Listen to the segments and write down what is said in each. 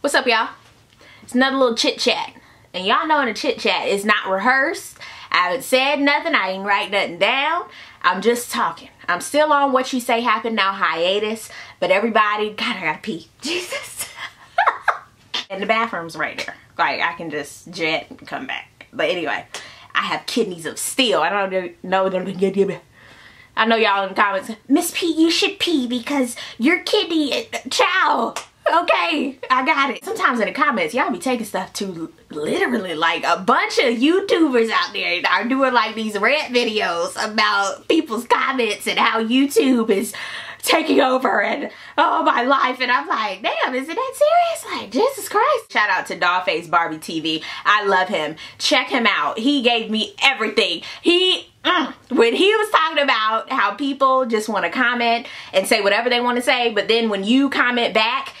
What's up, y'all? It's another little chit chat. And y'all know in a chit chat, it's not rehearsed. I haven't said nothing. I ain't write nothing down. I'm just talking. I'm still on What You Say Happened Now hiatus. But everybody, God, I gotta pee. Jesus. And the bathroom's right there. Like, I can just jet and come back. But anyway, I have kidneys of steel. I don't know. I know y'all in the comments, Miss P, you should pee because your kidney, ciao. Okay, I got it. Sometimes in the comments, y'all be taking stuff too literally. Like a bunch of YouTubers out there are doing like these rant videos about people's comments and how YouTube is taking over and oh my life. And I'm like, damn, is it that serious? Like, Jesus Christ. Shout out to Dollface Barbie TV. I love him. Check him out. He gave me everything. When he was talking about how people just want to comment and say whatever they want to say, but then when you comment back,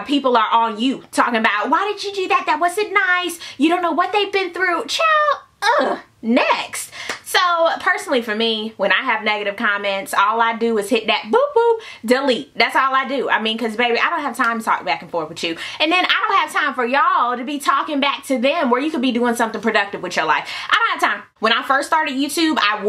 people are on you talking about, why did you do that? That wasn't nice. You don't know what they've been through. Child, next. So personally for me, when I have negative comments, all I do is hit that boop boop, delete. That's all I do. I mean, because baby, I don't have time to talk back and forth with you. And then I don't have time for y'all to be talking back to them where you could be doing something productive with your life. I don't have time. When I first started YouTube, I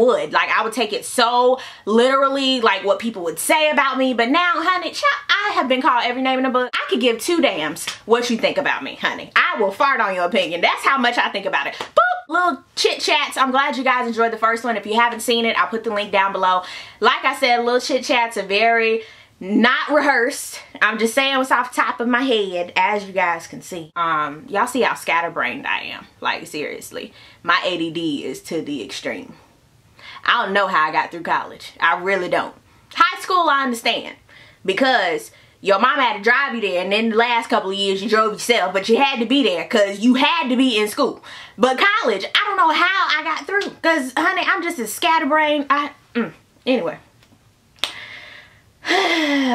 would take it so literally, like what people would say about me. But now, honey, I have been called every name in the book. I could give two damns what you think about me, honey. I will fart on your opinion. That's how much I think about it. Boop. Little chit chats. I'm glad you guys enjoyed the first one. If you haven't seen it, I'll put the link down below. Like I said, little chit chats are very not rehearsed. I'm just saying what's off the top of my head, as you guys can see. Y'all see how scatterbrained I am. Like, seriously. My ADD is to the extreme. I don't know how I got through college. I really don't. High school, I understand. Because your mom had to drive you there, and then the last couple of years you drove yourself, but you had to be there because you had to be in school. But college, I don't know how I got through because, honey, I'm just as scatterbrained. Anyway.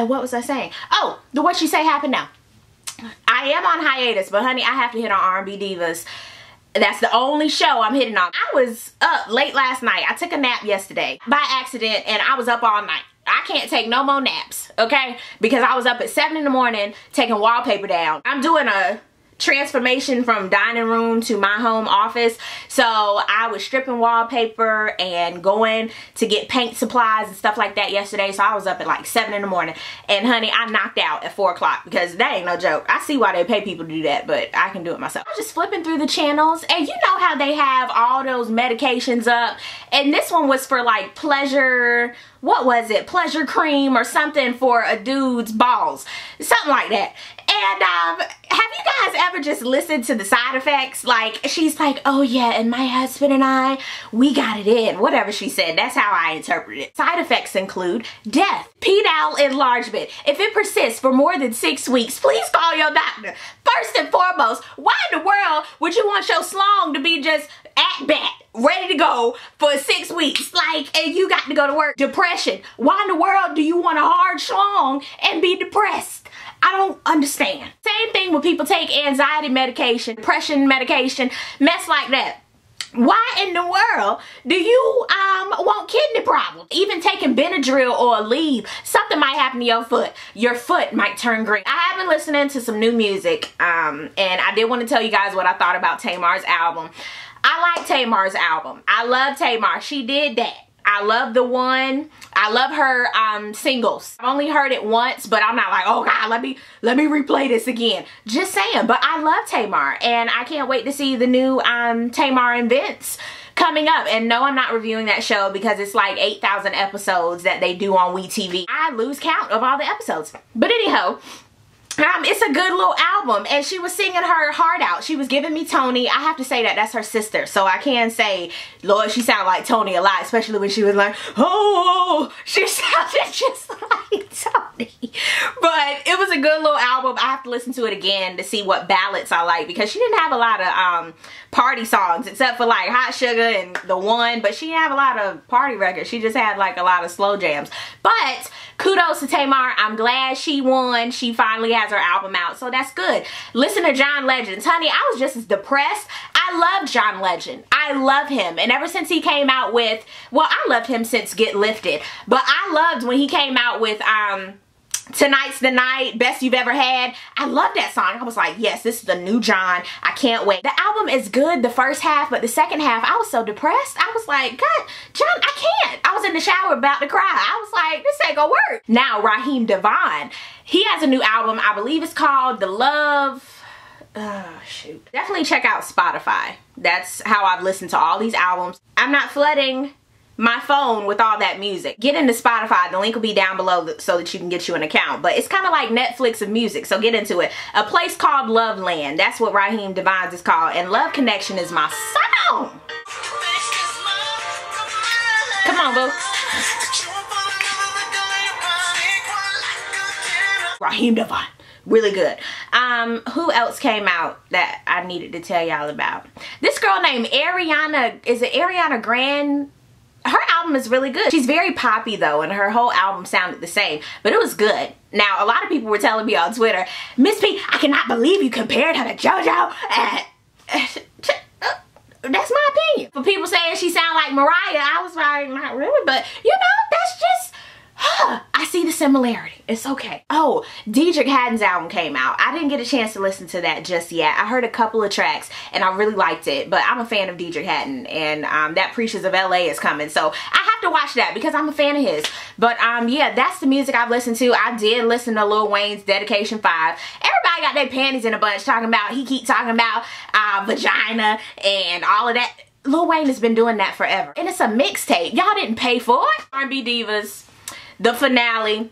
What was I saying? Oh, the What You Say Happened Now. I am on hiatus, but honey, I have to hit on R&B Divas. That's the only show I'm hitting on. I was up late last night. I took a nap yesterday by accident, and I was up all night. I can't take no more naps, okay? Because I was up at 7 in the morning taking wallpaper down. I'm doing a transformation from dining room to my home office. So I was stripping wallpaper and going to get paint supplies and stuff like that yesterday. So I was up at like 7 in the morning. And honey, I knocked out at 4 o'clock because that ain't no joke. I see why they pay people to do that, but I can do it myself. I was just flipping through the channels, and you know how they have all those medications up. And this one was for like pleasure, what was it? Pleasure cream or something for a dude's balls. Something like that. And have you guys ever just listened to the side effects? Like, she's like, oh yeah, and my husband and I, we got it in. Whatever she said, that's how I interpret it. Side effects include death, pedal enlargement. If it persists for more than 6 weeks, please call your doctor. First and foremost, why in the world would you want your slong to be just at bat, ready to go for 6 weeks? Like, and you got to go to work. Depression. Why in the world do you want a hard schlong and be depressed? I don't understand. Same thing when people take anxiety medication, depression medication, mess like that. Why in the world do you want kidney problems? Even taking Benadryl or Aleve, something might happen to your foot. Your foot might turn green. I have been listening to some new music, and I did want to tell you guys what I thought about Tamar's album. I like Tamar's album. I love Tamar. She did that. I love the one. I love her singles. I've only heard it once, but I'm not like, oh God, let me replay this again. Just saying, but I love Tamar, and I can't wait to see the new Tamar Invents coming up. And no, I'm not reviewing that show because it's like 8,000 episodes that they do on v.2. I lose count of all the episodes. But anyhow, it's a good little album, and she was singing her heart out. She was giving me Tony. I have to say that that's her sister, so I can say, Lord, she sounded like Tony a lot, especially when she was like, oh, she sounded just like Tony. But it was a good little album. I have to listen to it again to see what ballads I like, because she didn't have a lot of party songs except for like Hot Sugar and The One, but she didn't have a lot of party records. She just had like a lot of slow jams. But kudos to Tamar. I'm glad she won. She finally has her album out, so that's good. Listen to John Legend. Honey, I was just as depressed. I love John Legend. I love him, and ever since he came out with, well, I loved him since Get Lifted, but I loved when he came out with Tonight's the Night, Best You've Ever Had. I love that song. I was like, yes, this is the new John. I can't wait. The album is good the first half, but the second half, I was so depressed. I was like, God, John, I can't. I was in the shower about to cry. I was like, this ain't gonna work. Now, Raheem DeVaughn, he has a new album. I believe it's called The Love. Oh, shoot. Definitely check out Spotify. That's how I've listened to all these albums. I'm not flooding my phone with all that music. Get into Spotify. The link will be down below so that you can get you an account. But it's kind of like Netflix of music, so get into it. A place called Loveland. That's what Raheem DeVaughn is called. And Love Connection is my song. Come on, boo. Raheem DeVaughn. Really good. Who else came out that I needed to tell y'all about? This girl named Ariana, is it Ariana Grande? Her album is really good. She's very poppy though, and her whole album sounded the same, but it was good. Now, a lot of people were telling me on Twitter, Miss P, I cannot believe you compared her to JoJo. That's my opinion. For people saying she sound like Mariah, I was like, not really, but you know, that's just, I see the similarity. It's okay. Oh, Deitrick Haddon's album came out. I didn't get a chance to listen to that just yet. I heard a couple of tracks and I really liked it, but I'm a fan of Deitrick Haddon, and that Preachers of LA is coming, so I have to watch that because I'm a fan of his. But yeah, that's the music I've listened to. I did listen to Lil Wayne's Dedication 5. Everybody got their panties in a bunch talking about, he keep talking about vagina and all of that. Lil Wayne has been doing that forever, and it's a mixtape. Y'all didn't pay for it. R&B Divas, the finale.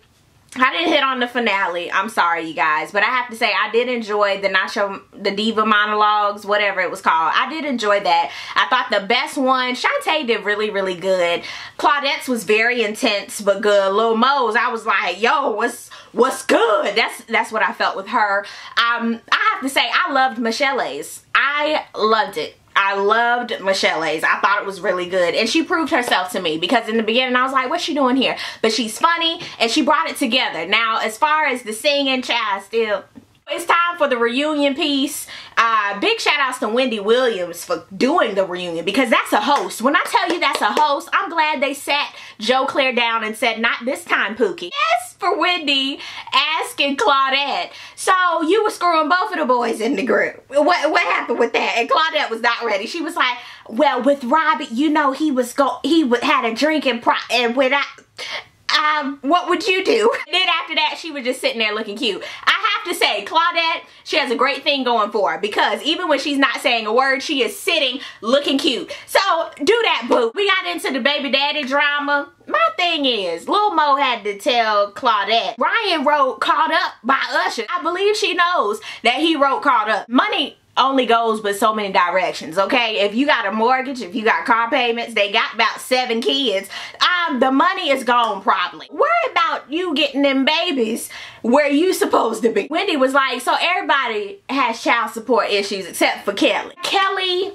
I didn't hit on the finale. I'm sorry, you guys, but I have to say I did enjoy the Diva monologues, whatever it was called. I did enjoy that. I thought the best one, Shantae did really, really good. Claudette's was very intense but good. Lil Mo's, I was like, yo, what's good? That's what I felt with her. I have to say I loved michel'le's. I loved it. I loved michel'le's. I thought it was really good, and she proved herself to me, because in the beginning I was like, what's she doing here? But she's funny and she brought it together. Now, as far as the singing, child, still, it's time for the reunion piece. Big shout outs to Wendy Williams for doing the reunion, because that's a host. When I tell you that's a host, I'm glad they sat Joe Claire down and said, not this time, Pookie. Yes, for Wendy asking Claudette. So you were screwing both of the boys in the group. What happened with that? And Claudette was not ready. She was like, well, with Robbie, you know, he had a drink and when what would you do? And then after that, she was just sitting there looking cute. I have to say, Claudette, she has a great thing going for her, because even when she's not saying a word, she is sitting looking cute. So do that, boo. We got into the baby daddy drama. My thing is, Lil Mo had to tell Claudette, Ryan wrote Caught Up by Usher. I believe she knows that he wrote Caught Up. Money only goes but so many directions, okay? If you got a mortgage, if you got car payments, they got about 7 kids, the money is gone probably. Worry about you getting them babies where you supposed to be. Wendy was like, so everybody has child support issues except for Kelly. Kelly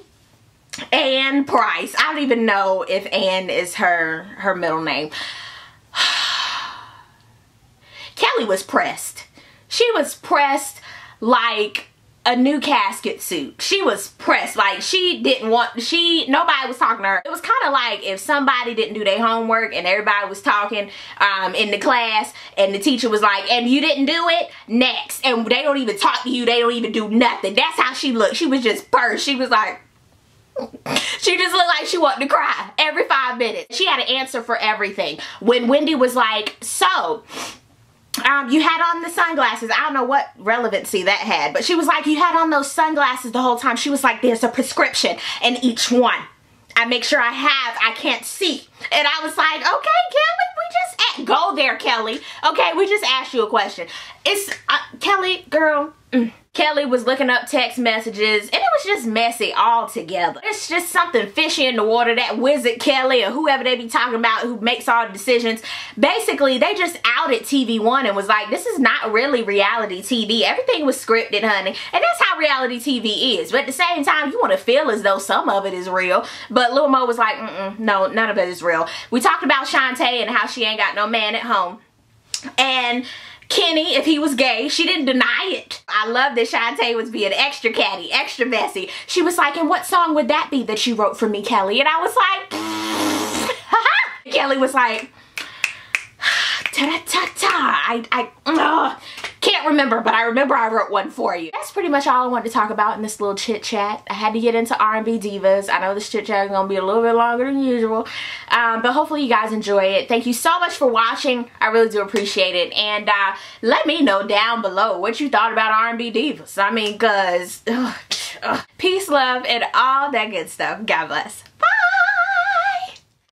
Ann Price. I don't even know if Ann is her middle name. Kelly was pressed. She was pressed like a new casket suit. She was pressed. Like, she didn't want, nobody was talking to her. It was kind of like if somebody didn't do their homework and everybody was talking in the class, and the teacher was like, and you didn't do it, next. And they don't even talk to you, they don't even do nothing. That's how she looked. She was just pursed. She was like, she just looked like she wanted to cry every 5 minutes. She had an answer for everything. When Wendy was like, so you had on the sunglasses. I don't know what relevancy that had, but she was like, you had on those sunglasses the whole time. She was like, there's a prescription in each one. I make sure I can't see. And I was like, okay, Kelly, we just go there, Kelly. Okay, we just asked you a question. It's, Kelly, girl, Kelly was looking up text messages, and it was just messy all together. It's just something fishy in the water. That wizard Kelly, or whoever they be talking about who makes all the decisions, basically they just outed TV1 and was like, this is not really reality TV. Everything was scripted, honey. And that's how reality TV is. But at the same time, you want to feel as though some of it is real. But Lil Mo was like, no, none of it is real. We talked about Shantae and how she ain't got no man at home. And Kenny, if he was gay, she didn't deny it. I love that Shantae was being extra catty, extra messy. She was like, and what song would that be that you wrote for me, Kelly? And I was like, Kelly was like, I can't remember, but I remember I wrote one for you. That's pretty much all I wanted to talk about in this little chit chat. I had to get into R&B Divas. I know this chit chat is going to be a little bit longer than usual, but hopefully you guys enjoy it. Thank you so much for watching. I really do appreciate it. And let me know down below what you thought about R&B Divas. I mean, cause peace, love, and all that good stuff. God bless.